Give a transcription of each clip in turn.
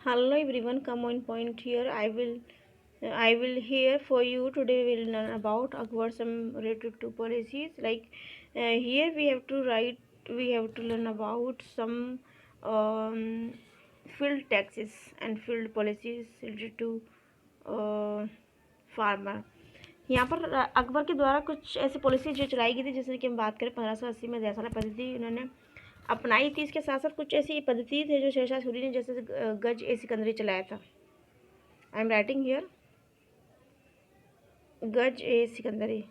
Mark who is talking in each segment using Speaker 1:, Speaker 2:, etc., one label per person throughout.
Speaker 1: Hello everyone, come on point here. I will here for you today. We'll learn about Akbar some related to policies. Here we have to write. We have to learn about some um, field taxes and field policies related to farmer. यहाँ पर अकबर के द्वारा कुछ ऐसी policy जो चलाई गई थी, जैसे कि हम बात करें 1580 में जयसाला पद्धति इन्होंने अपनाई थी। इसके साथ साथ कुछ ऐसी पद्धति थे जो शेरशाह सूरी ने जैसे गज ए सिकंदरी चलाया था. आई एम राइटिंग हियर गज ए सिकंदरी.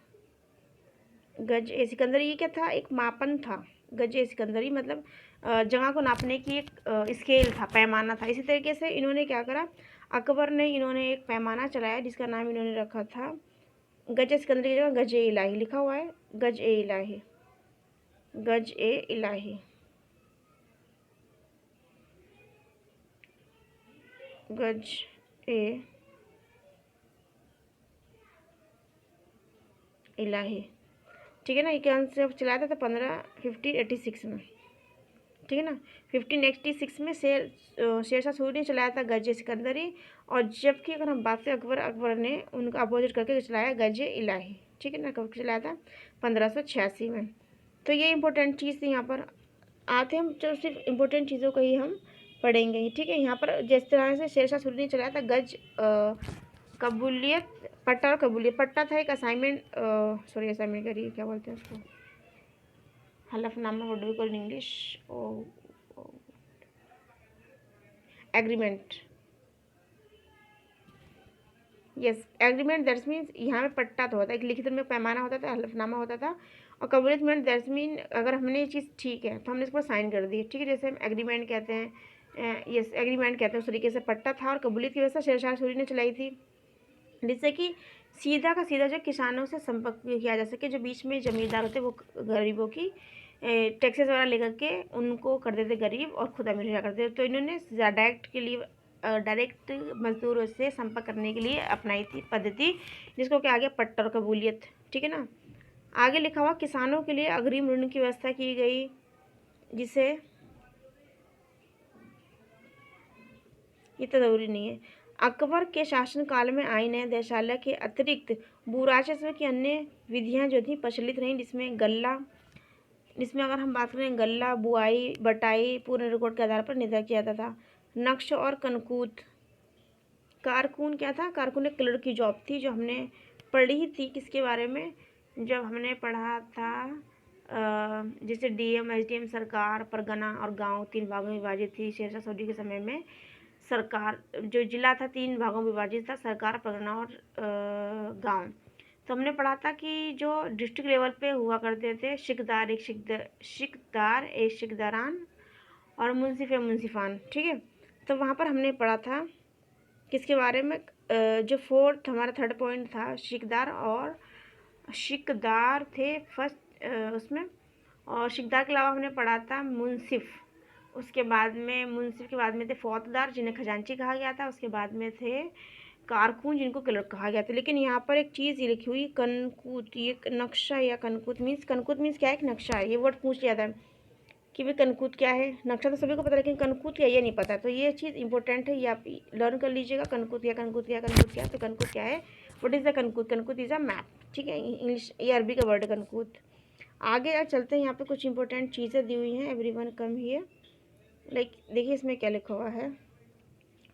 Speaker 1: गज ए सिकंदरी ये क्या था? एक मापन था. गज ए सिकंदरी मतलब जगह को नापने की एक स्केल था, पैमाना था. इसी तरीके से इन्होंने क्या करा, अकबर ने इन्होंने एक पैमाना चलाया जिसका नाम इन्होंने रखा था गज ए सिकंदरी की जगह गज ए इलाही लिखा हुआ है. गज ए इलाही, गज ए इलाही, गज ए इलाही. ठीक है ना. ये कौन से चलाया था? 1586 में. ठीक है ना. 1586 में शेरशाह सूरी ने चलाया था गज ए सिकंदरी. और जबकि अगर हम बात करें अकबर ने उनका अपोजिट करके चलाया गज ए इलाही. ठीक है ना. कब चलाया था? 1586 में. तो ये इंपॉर्टेंट चीज़ थी. यहाँ पर आते हम जो सिर्फ इम्पोर्टेंट चीज़ों को ही हम पढ़ेंगे. ठीक है. यहाँ पर जिस तरह से शेरशाह सूरी ने चलाया था गज कबूलियत, पट्टा और कबूलियत. पट्टा था एक असाइनमेंट, सॉरी असाइनमेंट करिए, क्या बोलते हैं उसको, हलफनामा, what do we call in English, agreement. Yes, agreement. That's means यहाँ पे पट्टा तो होता है, एक लिखित में पैमाना होता था, हलफनामा होता था. और कबूलियत मीन दैट्स मीन अगर हमने ये चीज़ ठीक है तो हमने इसको साइन कर दी. ठीक है. जैसे हम एग्रीमेंट कहते हैं, यस एग्रीमेंट कहते हैं, उस तरीके से पट्टा था. और कबूलियत की व्यवस्था शेरशाह सूरी ने चलाई थी, जिससे कि सीधा का सीधा जो किसानों से संपर्क किया जा सके. जो बीच में जमींदार होते वो गरीबों की टैक्सेस वगैरह लेकर के उनको कर देते गरीब और खुद अमीर हो करते. तो इन्होंने डायरेक्ट के लिए डायरेक्ट मजदूरों से संपर्क करने के लिए अपनाई थी पद्धति, जिसको क्या आ गया, पट्टा और कबूलियत. ठीक है ना. आगे लिखा हुआ किसानों के लिए अग्रिम ऋण की व्यवस्था की गई, जिसे ये तो ज़रूरी नहीं है. अकबर के शासनकाल में आई न्यायशाला के अतिरिक्त भू राजस्व की अन्य विधियां जो थी प्रचलित रहीं, जिसमें अगर हम बात करें गल्ला, बुआई, बटाई पूर्ण रिकॉर्ड के आधार पर निर्धारित किया जाता था. नक्श और कनकूत. कारकून क्या था? कारकून एक क्लर्क की जॉब थी जो हमने पढ़ी थी. किसके बारे में? जब हमने पढ़ा था जैसे डीएम, एसडीएम, सरकार, परगना और गांव 3 भागों में विभाजित थी. शेरशाह सूरी के समय में सरकार जो जिला था 3 भागों में विभाजित था, सरकार, परगना और गांव. तो हमने पढ़ा था कि जो डिस्ट्रिक्ट लेवल पे हुआ करते थे शिकदार, एक शिकदारान और मुंसिफ या मुंसिफान. ठीक है. तो वहाँ पर हमने पढ़ा था किसके बारे में, जो फोर्थ हमारा थर्ड पॉइंट था, शिकदार थे फर्स्ट उसमें. और शिकदार के अलावा हमने पढ़ा था मुंसिफ. उसके बाद में मुंसिफ के बाद में थे फौजदार जिन्हें खजांची कहा गया था. उसके बाद में थे कारकुन जिनको क्लर्क कहा गया था. लेकिन यहाँ पर एक चीज़ ये लिखी हुई कनकूत, ये नक्शा या कनकूत मीन्स क्या है? एक नक्शा है. ये वर्ड पूछ लिया था कि भाई कनकूत क्या है. नक्शा तो सभी को पता है लेकिन कनकूत क्या, ये नहीं पता. तो ये चीज़ इंपॉर्टेंट है, ये आप लर्न कर लीजिएगा. कनकूत क्या, कनकूत क्या, कनकूत क्या. तो कनकूत क्या है? व्हाट इज़ द कनकूत? कनकूत इज़ अ मैप. ठीक है. इंग्लिश, ये अरबी का वर्ड है कनकूत. आगे चलते हैं. यहाँ पे कुछ इंपॉर्टेंट चीज़ें दी हुई हैं. Everyone come here. देखिए इसमें क्या लिखा हुआ है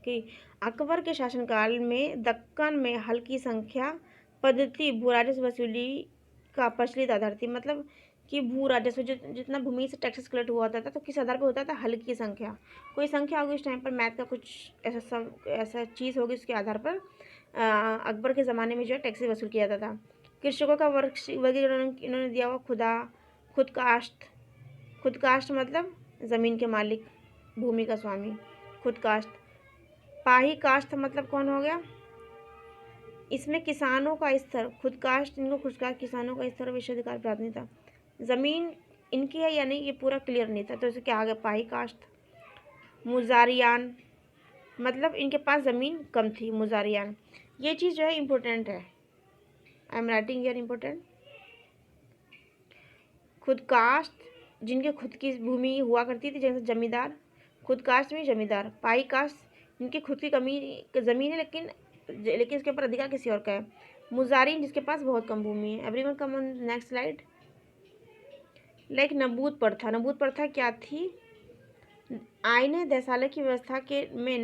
Speaker 1: कि अकबर के शासनकाल में दक्कन में हल्की संख्या पद्धति भू राजस्व वसूली का प्रचलित आधार थी. मतलब कि भू राजस्व जितना भूमि से टैक्सेस कलेक्ट हुआ होता था तो किस आधार पर होता था? हल्की संख्या. कोई संख्या होगी उस टाइम पर, मैथ का कुछ ऐसा चीज़ होगी, उसके आधार पर अकबर के ज़माने में जो है टैक्सेस वसूल किया जाता था. कृषकों का वर्गीकरण इन्होंने दिया हुआ. खुद कास्ट मतलब ज़मीन के मालिक, भूमि का स्वामी, खुद कास्ट. पाही कास्ट मतलब कौन हो गया? इसमें किसानों का स्तर, खुद कास्ट, इनको खुद कास्ट किसानों का स्तर विशेषाधिकार प्राप्त नहीं था. ज़मीन इनकी है या नहीं ये पूरा क्लियर नहीं था. तो इसे क्या आ गया? पाही कास्ट. मुजारियान मतलब इनके पास ज़मीन कम थी. मुजारियान ये चीज़ जो है इम्पोर्टेंट है. I am writing here important. खुद कास्ट जिनके खुद की भूमि हुआ करती थी, जैसे जमींदार. खुद कास्ट में जमींदार. पाई कास्ट जिनकी खुद की ज़मीन है लेकिन इसके ऊपर अधिकार किसी और का है। मुजारिन, जिसके पास बहुत कम भूमि है। Everyone come on next slide. Like नबूद प्रथा। नबूद प्रथा क्या थी? आईने देसाले की व्यवस्था के में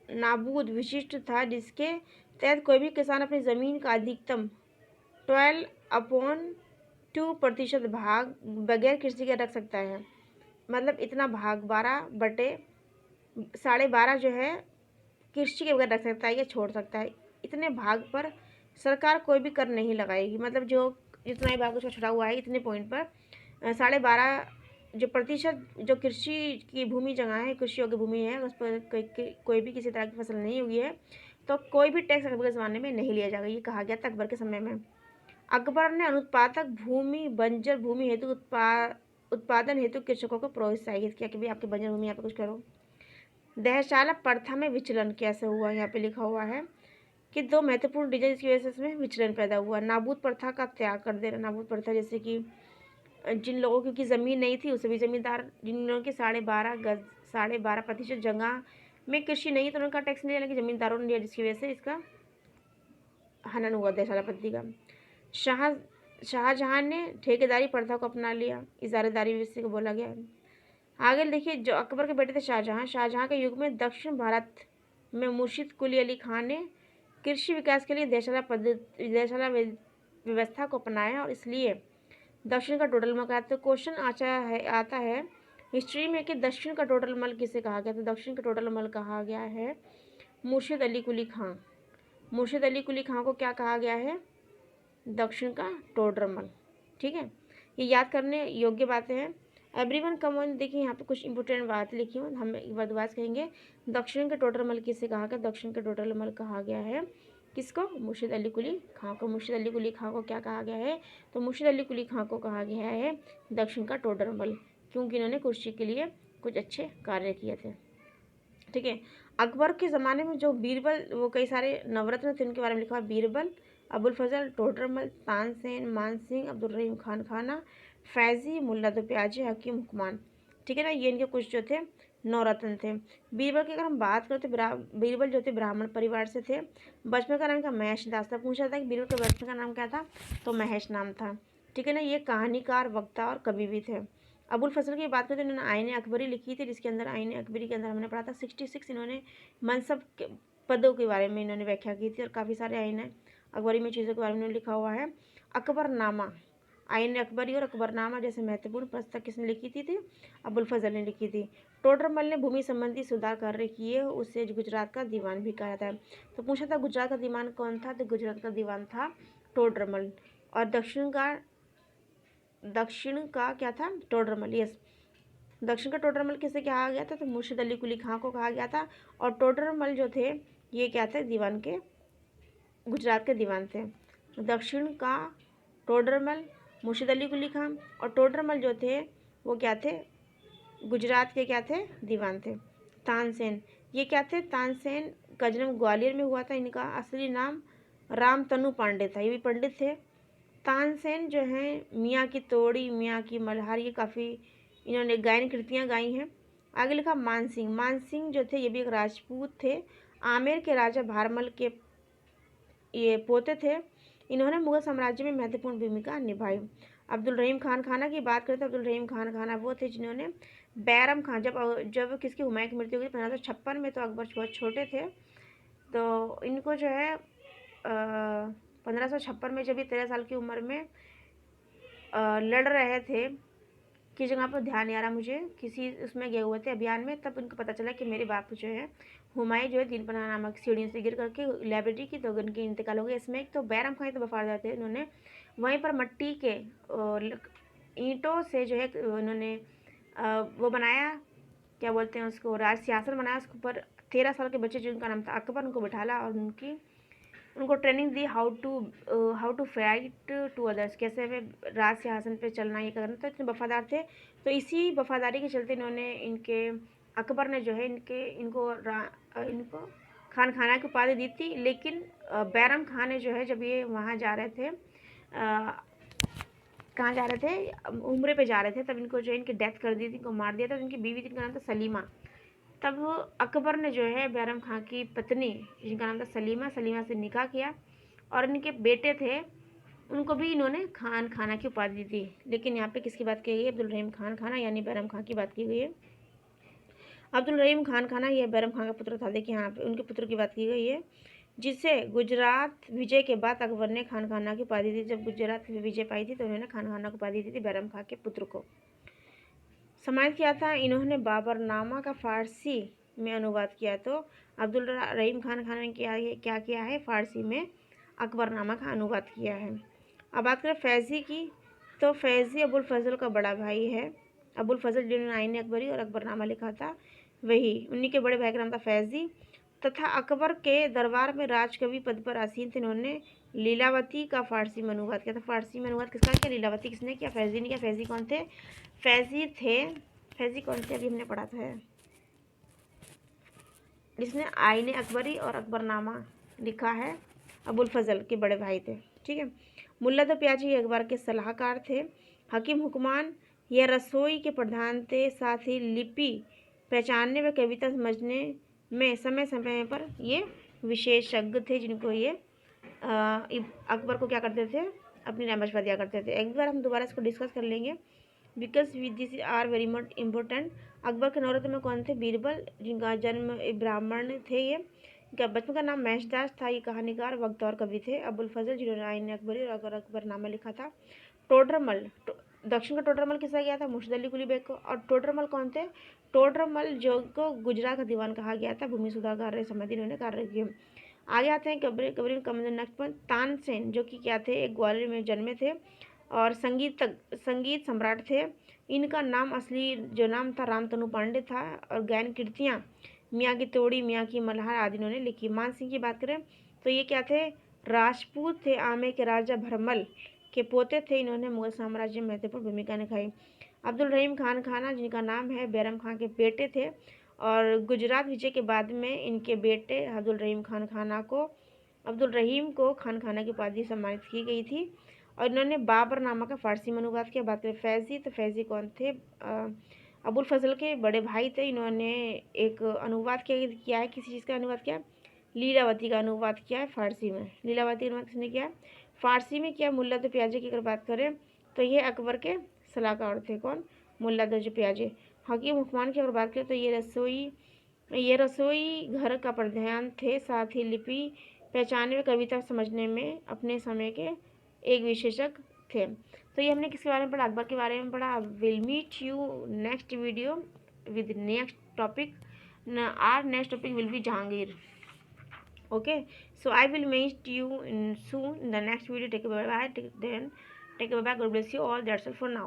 Speaker 1: नाबूद विशिष्ट था, जिसके तहत कोई भी किसान अपनी ज़मीन का अधिकतम 12/2% भाग बगैर कृषि के रख सकता है। मतलब इतना भाग 12/12.5 जो है कृषि के बगैर रख सकता है या छोड़ सकता है। इतने भाग पर सरकार कोई भी कर नहीं लगाएगी। मतलब जो जितना ही भाग उसका छुटा हुआ है इतने पॉइंट पर 12.5 जो प्रतिशत जो कृषि की भूमि जगह है, कृषि योग्य भूमि है, उस पर कोई भी किसी तरह की फसल नहीं हुई है तो कोई भी टैक्स अकबर के ज़माने में नहीं लिया जाएगा। ये कहा गया था अकबर के समय में। अकबर ने अनुत्पादक भूमि, बंजर भूमि हेतु उत्पादन हेतु कृषकों को प्रोत्साहित किया कि भाई आपकी बंजर भूमि यहाँ पे कुछ करो। दहशाला प्रथा में विचलन कैसे हुआ? यहाँ पे लिखा हुआ है कि 2 महत्वपूर्ण रीजन जिसकी वजह से इसमें विचलन पैदा हुआ। नाबूद प्रथा का त्याग कर देना। नाबूद प्रथा जैसे कि जिन लोगों की ज़मीन नहीं थी उसे भी ज़मींदार, जिन लोगों की 12.5% जगह में कृषि नहीं तो उनका टैक्स नहीं लिया, लेकिन ज़मींदारों ने लिया, जिसकी वजह से इसका हनन हुआ दहशाला पद्धति का। शाहजहां ने ठेकेदारी प्रथा को अपना लिया। इजारेदारी विषय को बोला गया है। आगे देखिए, जो अकबर के बेटे थे शाहजहां के युग में दक्षिण भारत में मुर्शिद कुली अली खान ने कृषि विकास के लिए देशाला व्यवस्था को अपनाया और इसलिए दक्षिण का टोटल मल कहा। तो क्वेश्चन आता है हिस्ट्री में कि दक्षिण का टोटल मल किसे कहा गया? तो दक्षिण का टोटल मल कहा गया है मुर्शिद अली कुली खां। मुर्शिद अली कुली खां को क्या कहा गया है? दक्षिण का टोडर मल। ठीक है, ये याद करने योग्य बातें हैं। Everyone come on. देखिए यहाँ पे कुछ इंपॉर्टेंट बात लिखी हूँ, हम एक बार दोबारा कहेंगे। दक्षिण के टोडर मल किसे कहा गया? दक्षिण के टोडर मल कहा गया है किसको? मुर्शिद अली कुली खां को। मुर्शिद अली कुली खां को क्या कहा गया है? तो मुर्शिद अली कुली खां को कहा गया है दक्षिण का टोडर मल, क्योंकि इन्होंने कृषि के लिए कुछ अच्छे कार्य किए थे। ठीक है, अकबर के ज़माने में जो बीरबल, वो कई सारे नवरत्न थे, उनके बारे में लिखा हुआ। बीरबल, अबुल फजल, टोडरमल, तानसेन, मानसिंह, अब्दुल रहीम खान खाना, फैज़ी, मुल्ला दो प्याजी, हकीम हुक्मान। ठीक है ना, ये इनके कुछ जो थे नवरत्न थे। बीरबल की अगर हम बात करें तो बीरबल जो थे ब्राह्मण परिवार से थे। बचपन का नाम क्या? महेश दास था। पूछा था कि बीरबल के बचपन का नाम क्या था? तो महेश नाम था। ठीक है ना, ये कहानीकार, वक्ता और कवि भी थे। अबुल फजल की बात करें तो इन्होंने आईन अकबरी लिखी थी, जिसके अंदर आईन अकबरी के अंदर हमने पढ़ा था 66 इन्होंने मनसब के पदों के बारे में इन्होंने व्याख्या की थी और काफ़ी सारे आईन अकबरी में चीज़ों के बारे में लिखा हुआ है। अकबरनामा, आईन अकबरी और अकबरनामा जैसे महत्वपूर्ण पुस्तक किसने लिखी थी? अबुल फजल ने लिखी थी। टोडरमल ने भूमि संबंधी सुधार कार्य किए, उसे गुजरात का दीवान भी कहा जाता है। तो पूछा था गुजरात का दीवान कौन था? तो गुजरात का दीवान था टोडरमल। और दक्षिण का क्या था? टोडरमल। यस, दक्षिण का टोडरमल किसे कहा गया था? तो मुर्शिद अली कुली खां को कहा गया था। और टोडरमल जो थे ये क्या थे? दीवान के, गुजरात के दीवान थे। दक्षिण का टोडरमल मुर्शिद अली कुली खां, और टोडरमल जो थे वो क्या थे? गुजरात के क्या थे? दीवान थे। तानसेन, ये क्या थे? तानसेन का जन्म ग्वालियर में हुआ था। इनका असली नाम रामतनु पांडे था, ये भी पंडित थे। तानसेन जो हैं मियाँ की तोड़ी, मियाँ की मल्हार, ये काफ़ी इन्होंने गायन कृतियाँ गाई हैं। आगे लिखा मानसिंह। मानसिंह जो थे ये भी एक राजपूत थे, आमेर के राजा भारमल के ये पोते थे। इन्होंने मुगल साम्राज्य में महत्वपूर्ण भूमिका निभाई। अब्दुल रहीम खान खाना की बात करें तो अब्दुल रहीम खान खाना वो थे जिन्होंने बैरम खान, जब किसकी हुमायूं की मृत्यु हुई 1556 में, तो अकबर बहुत छोटे थे, तो इनको जो है 1556 में जब ये 13 साल की उम्र में लड़ रहे थे, किस जगह पर ध्यान नहीं आ रहा मुझे, किसी उसमें गए हुए थे अभियान में, तब उनको पता चला कि मेरे बाप जो है हुमायूं जो है दीनपना नामक सीढ़ियों से गिर करके लाइब्रेरी की, तो उनके इंतकाल हो गया। इसमें एक तो बैरम खान तो वफादार थे, उन्होंने वहीं पर मट्टी के ईंटों से जो है उन्होंने वो बनाया, क्या बोलते हैं उसको, राज सिंहासन बनाया। उसके ऊपर 13 साल के बच्चे जिनका नाम था अकबर, उनको बिठाला और उनको ट्रेनिंग दी how to fight to others, कैसे वे राज सिंहासन पे चलना, ये करना। तो इतने वफादार थे, तो इसी वफादारी के चलते इन्होंने अकबर ने जो है इनको खान खाना की उपाधि दी थी। लेकिन बैरम खान ने जो है, जब ये वहाँ जा रहे थे, कहाँ जा रहे थे? उम्रे पे जा रहे थे, तब इनको जो है इनकी डेथ कर दी थी, इनको मार दिया था। इनकी बीवी थी, इनका नाम था सलीमा। तब अकबर ने जो है बैरम खां की पत्नी जिनका नाम था सलीमा से निकाह किया और इनके बेटे थे उनको भी इन्होंने खान खाना की उपाधि दी। लेकिन यहाँ पे किसकी बात की गई है? अब्दुल रहीम खान खाना यानी बैरम खां की बात की गई है। अब्दुल रहीम खान खाना यह बैरम खां का पुत्र था। देखिए यहाँ पे उनके पुत्र की बात की गई है, जिसे गुजरात विजय के बाद अकबर ने खान खाना की उपाधि दी। जब गुजरात विजय पाई थी तो उन्होंने खान खाना की उपाधि दी थी बैरम खां के पुत्र को। समाज किया था इन्होंने बाबरनामा का फारसी में अनुवाद किया। तो अब्दुल रहीम खान खान ने क्या किया है? फारसी में अकबरनामा का अनुवाद किया है। अब बात करें फैज़ी की, तो फैज़ी अबुल फजल का बड़ा भाई है। अबुल फजल जिन्होंने आईन अकबरी और अकबरनामा लिखा था वही, उन्हीं के बड़े भाई का नाम था फैज़ी, तथा अकबर के दरबार में राजकवि पद पर आसीन थे। इन्होंने लीलावती का फारसी में अनुवाद किया था। फारसी में अनुवाद किसका किया? लीलावती। किसने किया? फैज़ी ने किया। फैज़ी कौन थे? फैज़ी कौन थे? अभी हमने पढ़ा था जिसने आईन अकबरी और अकबरनामा लिखा है, अबुल फजल के बड़े भाई थे। ठीक है। मुल्ला तो प्याजी अकबर के सलाहकार थे। हकीम हुक्मान यह रसोई के प्रधान थे, साथ ही लिपि पहचानने व कविता समझने में समय समय पर ये विशेषज्ञ थे, जिनको ये अकबर को क्या करते थे? अपनी राय मशवरा दिया करते थे। एक बार हम दोबारा इसको डिस्कस कर लेंगे because this are very much important. Akbar के नौरत में कौन थे? बीरबल, जिनका जन्म ब्राह्मण थे ये। इनका बचपन का नाम मैशदास था। ये कहानीकार, वक्त और कवि थे। अबुल फजल जिन्होंने आईन अकबरी और अकबरनामा लिखा था। टोडरमल, दक्षिण का टोडरमल किसका गया था? मुर्शिद अली कुली बेग को। और टोडरमल कौन थे? टोडरमल जो को गुजरात का दीवान कहा गया था। भूमि सुधार कार्य संबंधी इन्होंने कार्य किए। आगे आते हैं कबरी कमंदर नेक्स्ट पॉइंट। तानसेन जो कि क्या थे? एक ग्वालियर में जन्मे थे और संगीत सम्राट थे। इनका नाम असली जो नाम था रामतनु पांडे था। और ज्ञान कीर्तियाँ मियाँ की तोड़ी, मियाँ की मल्हार आदि इन्होंने लिखी। मान सिंह की बात करें तो ये क्या थे? राजपूत थे। आमे के राजा भरमल के पोते थे। इन्होंने मुगल साम्राज्य में महत्वपूर्ण भूमिका निभाई। अब्दुल रहीम खान खाना जिनका नाम है बैरम खां के बेटे थे और गुजरात विजय के बाद में इनके बेटे अब्दुल रहीम को खान खाना की उपाधि सम्मानित की गई थी और इन्होंने बाबरनामा का फारसी में अनुवाद किया। बात करें फैज़ी, तो फैज़ी कौन थे? अबुल फजल के बड़े भाई थे। इन्होंने एक अनुवाद किया है, किसी चीज़ का अनुवाद किया? लीलावती का अनुवाद किया है फारसी में। लीलावती का अनुवाद किसने किया? फारसी में किया। मुल्ला तो प्याजे की अगर बात करें तो ये अकबर के सलाहकार थे। कौन? मुल्ला तो प्याजे। हकीम हुक्मान की अगर बात करें तो ये रसोई घर का प्रधान थे, साथ ही लिपि पहचानने व कविता समझने में अपने समय के एक विशेषज्ञ थे। तो ये हमने किसके बारे में पढ़ा? अकबर के बारे में पढ़ा। Will meet you next video with next topic. Our next topic will be Jahangir. Okay, so I will meet you soon in the next video. Take a bye bye. Take a bye bye. God bless you all. That's all for now.